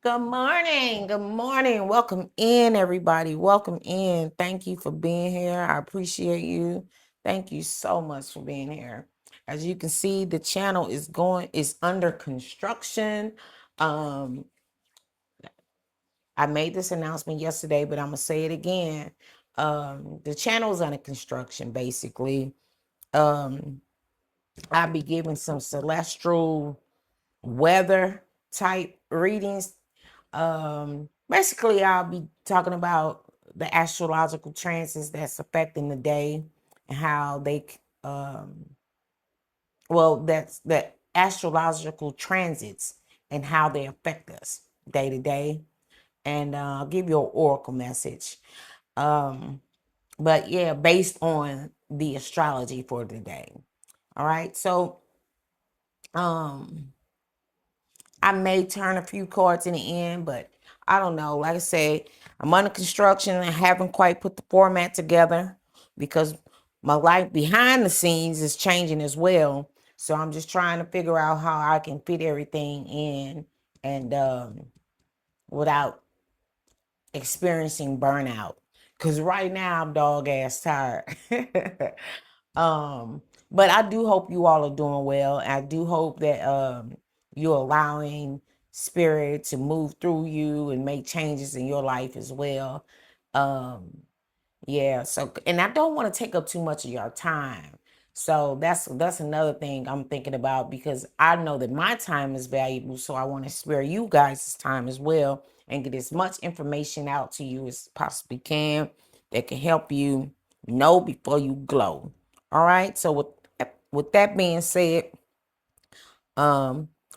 Good morning. Good morning. Welcome in, everybody. Welcome in. Thank you for being here. I appreciate you. Thank you so much for being here. As you can see, the channel is under construction. Um, I made this announcement yesterday, but I'm gonna say it again. The channel is under construction, basically. Um, I'll be giving some celestial weather type readings. Basically, I'll be talking about the astrological transits that's affecting the day and how that's the astrological transits and how they affect us day to day. And I'll give you an oracle message. Um, but yeah, based on the astrology for today. All right. So, um, I may turn a few cards in the end, but I don't know. Like I say, I'm under construction and I haven't quite put the format together because my life behind the scenes is changing as well. So I'm just trying to figure out how I can fit everything in and without experiencing burnout. Cause right now I'm dog ass tired. um, but I do hope you all are doing well. I do hope that you're allowing spirit to move through you and make changes in your life as well. Um, yeah, so and I don't want to take up too much of your time. So that's another thing I'm thinking about because I know that my time is valuable, so I want to spare you guys' time as well and get as much information out to you as possibly can that can help you know before you glow. All right? So with that being said,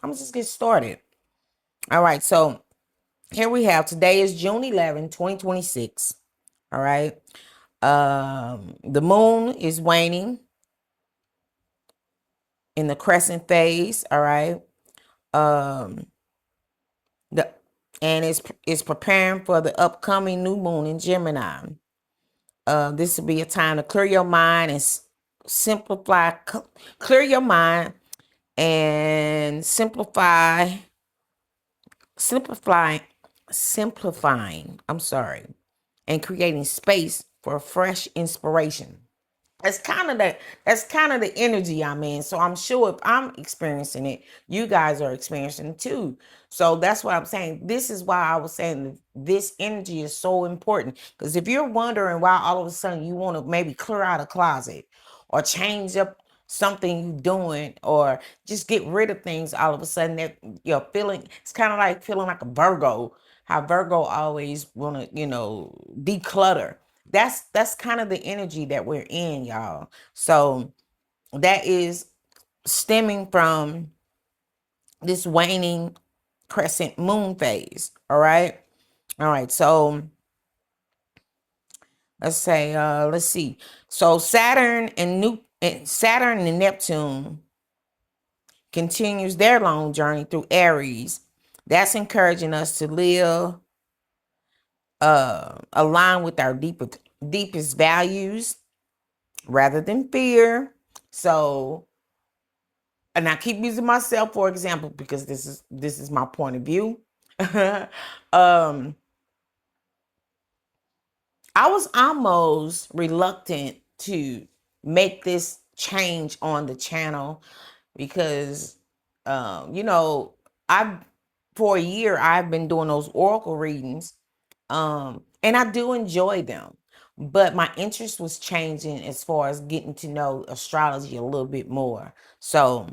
I'm just get started. All right, so here we have today is June 11, 2026. All right. The moon is waning in the crescent phase. All right. Um, the and it's preparing for the upcoming new moon in Gemini. This will be a time to clear your mind and simplify, clear your mind and simplifying. I'm sorry, and creating space for fresh inspiration. That's kind of the energy I'm in. So I'm sure if I'm experiencing it, you guys are experiencing it too. So that's what I'm saying. This is why I was saying that this energy is so important. Because if you're wondering why all of a sudden you want to maybe clear out a closet or change up something you're doing or just get rid of things all of a sudden that you're feeling, it's kind of like feeling like a Virgo. How Virgo always want to, declutter. That's kind of the energy that we're in, y'all. So that is stemming from this waning crescent moon phase. All right. All right. So let's see. So Saturn and Neptune continues their long journey through Aries. That's encouraging us to live align with our deepest values rather than fear. So, and I keep using myself for example because this is my point of view. um, I was almost reluctant to make this change on the channel because, you know, I've for a year I've been doing those oracle readings, and I do enjoy them. But my interest was changing as far as getting to know astrology a little bit more. So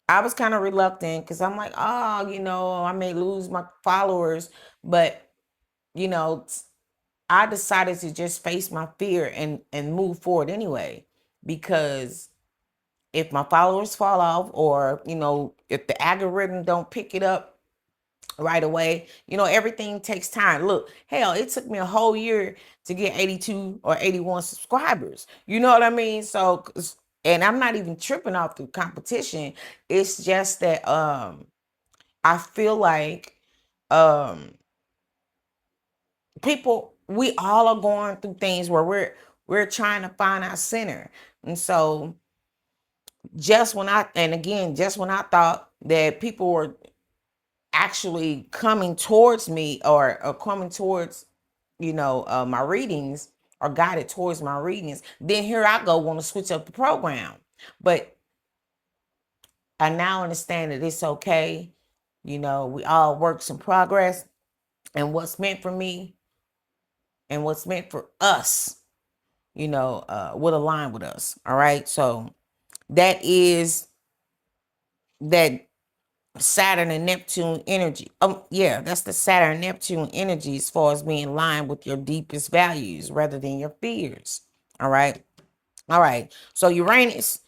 I was kind of reluctant because I'm like, oh, I may lose my followers, but you know, I decided to just face my fear and move forward anyway. Because if my followers fall off, or if the algorithm don't pick it up right away, everything takes time. Look, hell, it took me a whole year to get 82 or 81 subscribers. You know what I mean? So, and I'm not even tripping off the competition. It's just that I feel like um people, we all are going through things where we're trying to find our center. And so just when I thought that people were actually coming towards me, or coming towards, my readings, or guided towards my readings, then here I go want to switch up the program. But I now understand that it's okay. We all works in progress, and what's meant for me and what's meant for us, would align with us. All right. So that is that Saturn and Neptune energy. Yeah, that's the Saturn and Neptune energy as far as being in line with your deepest values rather than your fears. All right. All right. So Uranus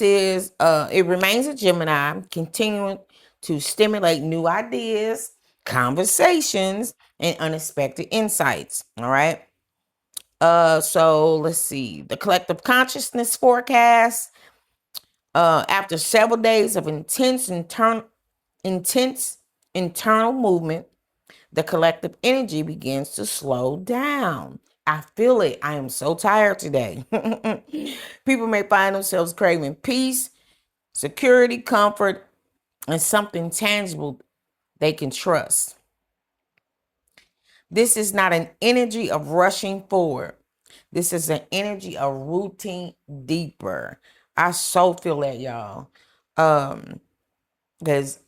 is it remains a Gemini, continuing to stimulate new ideas, conversations, and unexpected insights. All right. So let's see. The collective consciousness forecast. After several days of intense internal movement, the collective energy begins to slow down. I feel it. I am so tired today. People may find themselves craving peace, security, comfort, and something tangible they can trust. This is not an energy of rushing forward. This is an energy of rooting deeper. I so feel that, y'all. Because,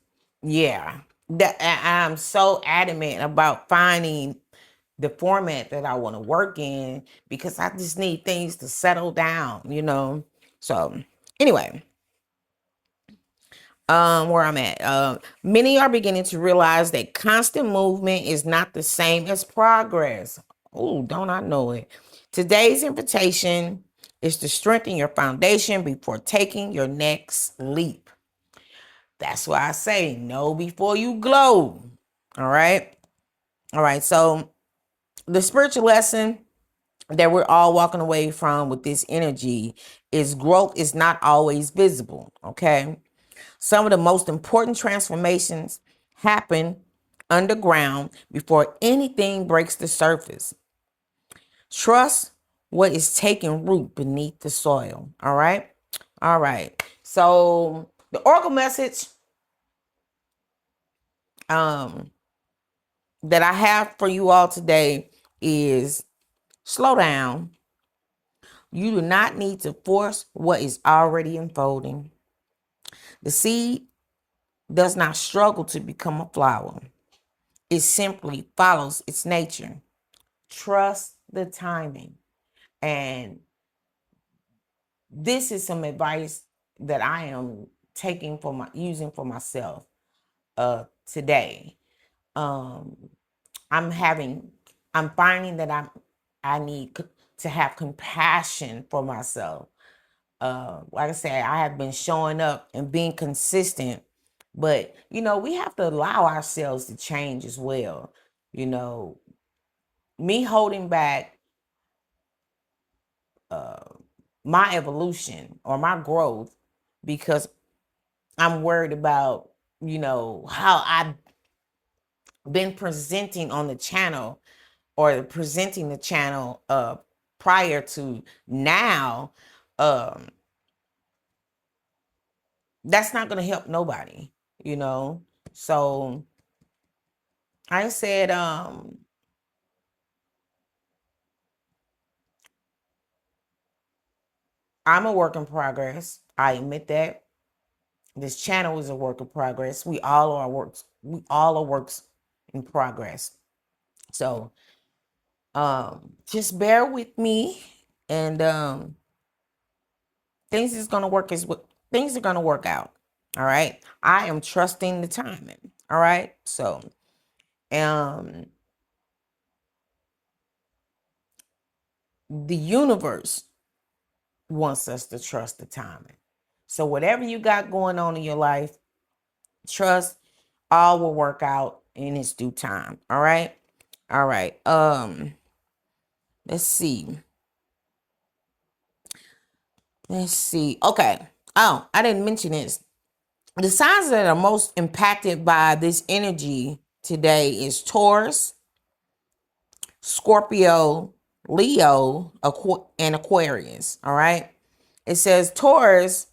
yeah, I'm so adamant about finding the format that I want to work in, because I just need things to settle down. So anyway, where I'm at, many are beginning to realize that constant movement is not the same as progress. Oh, don't I know it? Today's invitation is to strengthen your foundation before taking your next leap. That's why I say know before you glow. All right. All right. So the spiritual lesson that we're all walking away from with this energy is growth is not always visible. Okay. Some of the most important transformations happen underground before anything breaks the surface. Trust what is taking root beneath the soil. All right. All right. So the oracle message that I have for you all today is slow down. You do not need to force what is already unfolding. The seed does not struggle to become a flower. It simply follows its nature. Trust the timing. And this is some advice that I am using for myself today. I'm finding that I need to have compassion for myself. Like I said, I have been showing up and being consistent, but we have to allow ourselves to change as well. Me holding back my evolution or my growth because I'm worried about, how I've been presenting on the channel, or presenting the channel prior to now, that's not going to help nobody, So I said, I'm a work in progress. I admit that. This channel is a work in progress. We all are works in progress. So just bear with me, and things are gonna work out. All right. I am trusting the timing. All right. So the universe wants us to trust the timing. So whatever you got going on in your life, trust all will work out in its due time. All right. All right. Let's see. Okay. Oh, I didn't mention this. The signs that are most impacted by this energy today is Taurus, Scorpio, Leo, and Aquarius. All right. It says Taurus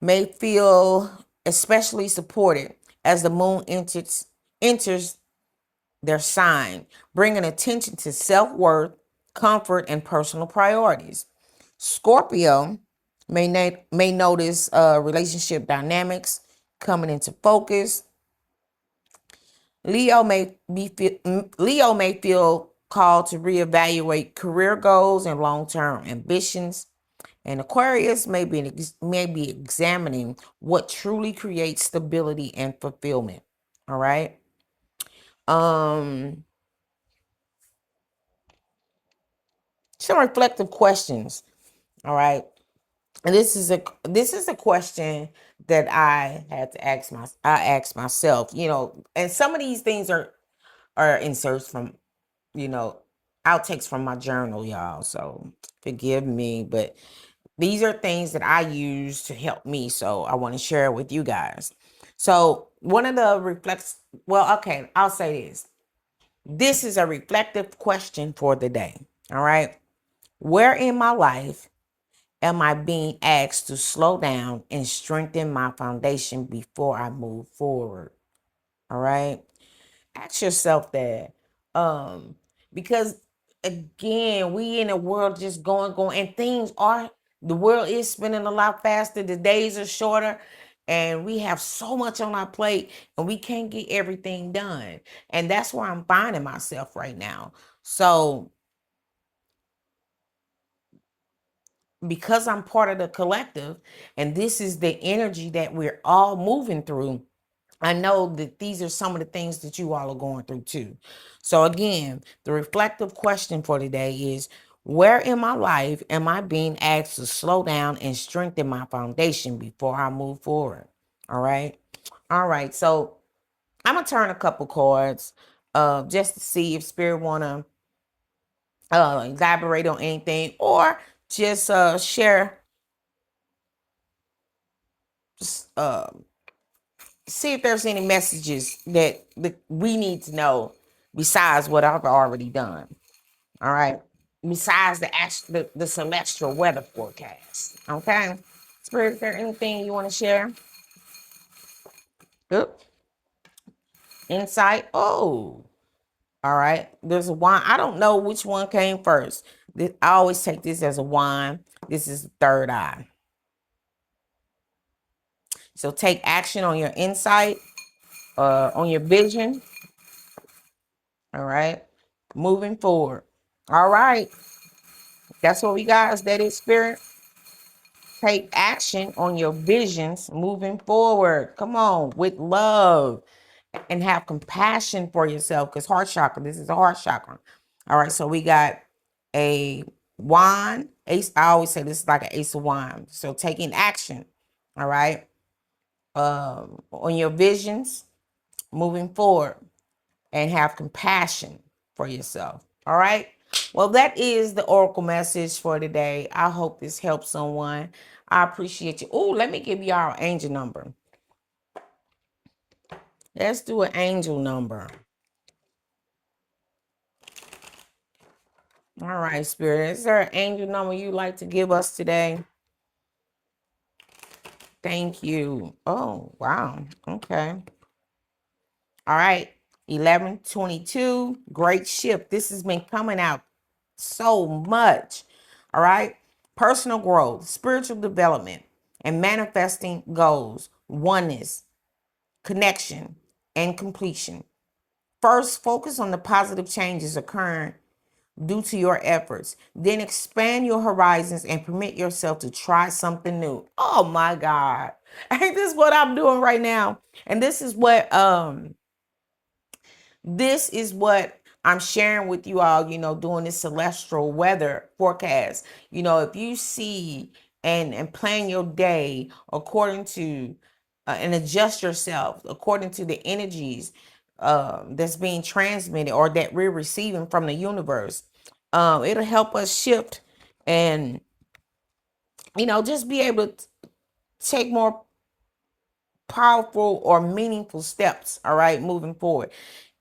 may feel especially supported as the moon enters their sign, bringing attention to self-worth, comfort, and personal priorities. Scorpio may notice relationship dynamics coming into focus. Leo may feel called to reevaluate career goals and long-term ambitions. And Aquarius may be examining what truly creates stability and fulfillment. All right. Some reflective questions. All right. And this is a question that I had to ask myself, and some of these things are inserts from, you know, outtakes from my journal, y'all. So forgive me, but these are things that I use to help me. So I want to share it with you guys. So one of the okay, I'll say this. This is a reflective question for the day. All right. Where in my life am I being asked to slow down and strengthen my foundation before I move forward? All right. Ask yourself that. Because again, we in a world just going, and the world is spinning a lot faster. The days are shorter, and we have so much on our plate, and we can't get everything done. And that's where I'm finding myself right now. So because I'm part of the collective, and this is the energy that we're all moving through, I know that these are some of the things that you all are going through too. So again, the reflective question for today is, where in my life am I being asked to slow down and strengthen my foundation before I move forward? All right. All right. So I'm going to turn a couple cards just to see if Spirit want to elaborate on anything, or just share, just, see if there's any messages that we need to know besides what I've already done. All right. Besides the celestial weather forecast. Okay. Spirit, is there anything you want to share? Good. Insight. Oh, all right. There's a wine. I don't know which one came first. I always take this as a wine. This is the third eye. So take action on your insight, on your vision. All right. Moving forward. All right. That's what we got. Is that it, Spirit? Take action on your visions moving forward. Come on, with love, and have compassion for yourself, because heart chakra, this is a heart chakra. All right, so we got a wand. Ace, I always say this is like an ace of wands. So taking action, all right, on your visions moving forward, and have compassion for yourself. All right. Well, that is the oracle message for today. I hope this helps someone. I appreciate you. Oh, let me give you our angel number. Let's do an angel number. All right, Spirit. Is there an angel number you'd like to give us today? Thank you. Oh, wow. Okay. All right. 1122. Great shift. This has been coming out so much. All right. Personal growth, spiritual development, and manifesting goals, oneness, connection, and completion. First, focus on the positive changes occurring due to your efforts. Then expand your horizons and permit yourself to try something new. Oh my God. Ain't this what I'm doing right now? And this is what I'm sharing with you all, doing this celestial weather forecast. If you see and plan your day according to and adjust yourself according to the energies that's being transmitted or that we're receiving from the universe, it'll help us shift and, just be able to take more powerful or meaningful steps, all right, moving forward.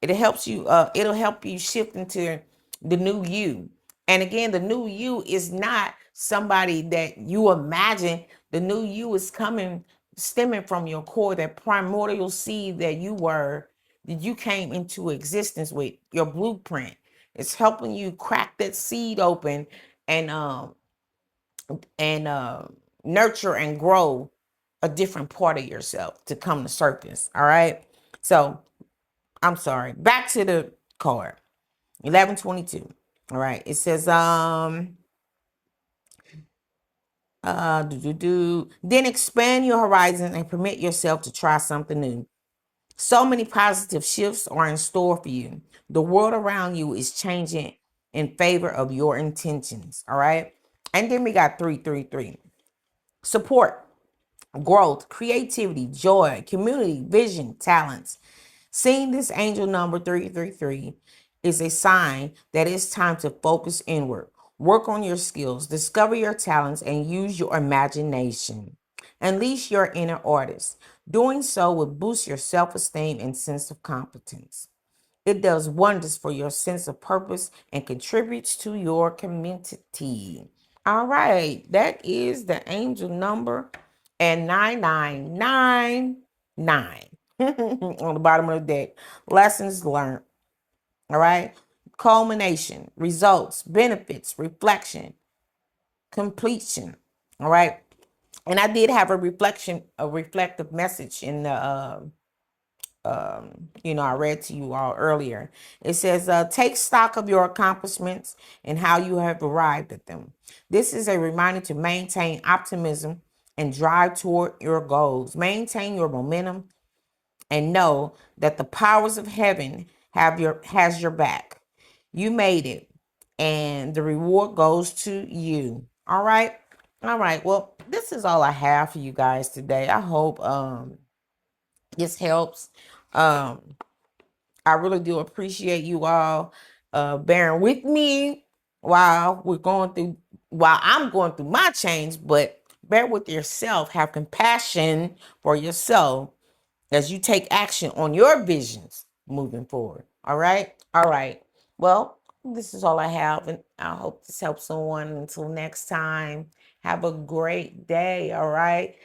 It'll help you shift into the new you. And again, the new you is not somebody that you imagine. The new you is coming stemming from your core, that primordial seed that you came into existence with, your blueprint. It's helping you crack that seed open and and nurture and grow a different part of yourself to come to surface. All right. So I'm sorry. Back to the card. 1122. All right. It says then expand your horizon and permit yourself to try something new. So many positive shifts are in store for you. The world around you is changing in favor of your intentions. All right. And then we got 333. Support, growth, creativity, joy, community, vision, talents. Seeing this angel number 333 is a sign that it's time to focus inward, work on your skills, discover your talents, and use your imagination. Unleash your inner artist. Doing so will boost your self esteem and sense of competence. It does wonders for your sense of purpose and contributes to your community. All right, that is the angel number and 9999 on the bottom of the deck. Lessons learned. All right, culmination, results, benefits, reflection, completion. All right, and I did have a reflective message in the I read to you all earlier. It says, take stock of your accomplishments and how you have arrived at them. This is a reminder to maintain optimism and drive toward your goals. Maintain your momentum and know that the powers of heaven has your back. You made it, and the reward goes to you. All right. All right. Well, this is all I have for you guys today. I hope this helps. Um, I really do appreciate you all bearing with me while I'm going through my change, but bear with yourself, have compassion for yourself as you take action on your visions moving forward. All right? All right. Well, this is all I have, and I hope this helps someone. Until next time, have a great day. All right.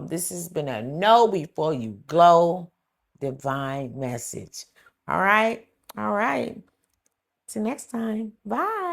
This has been a Know Before You Glow divine message. All right. All right. Till next time. Bye.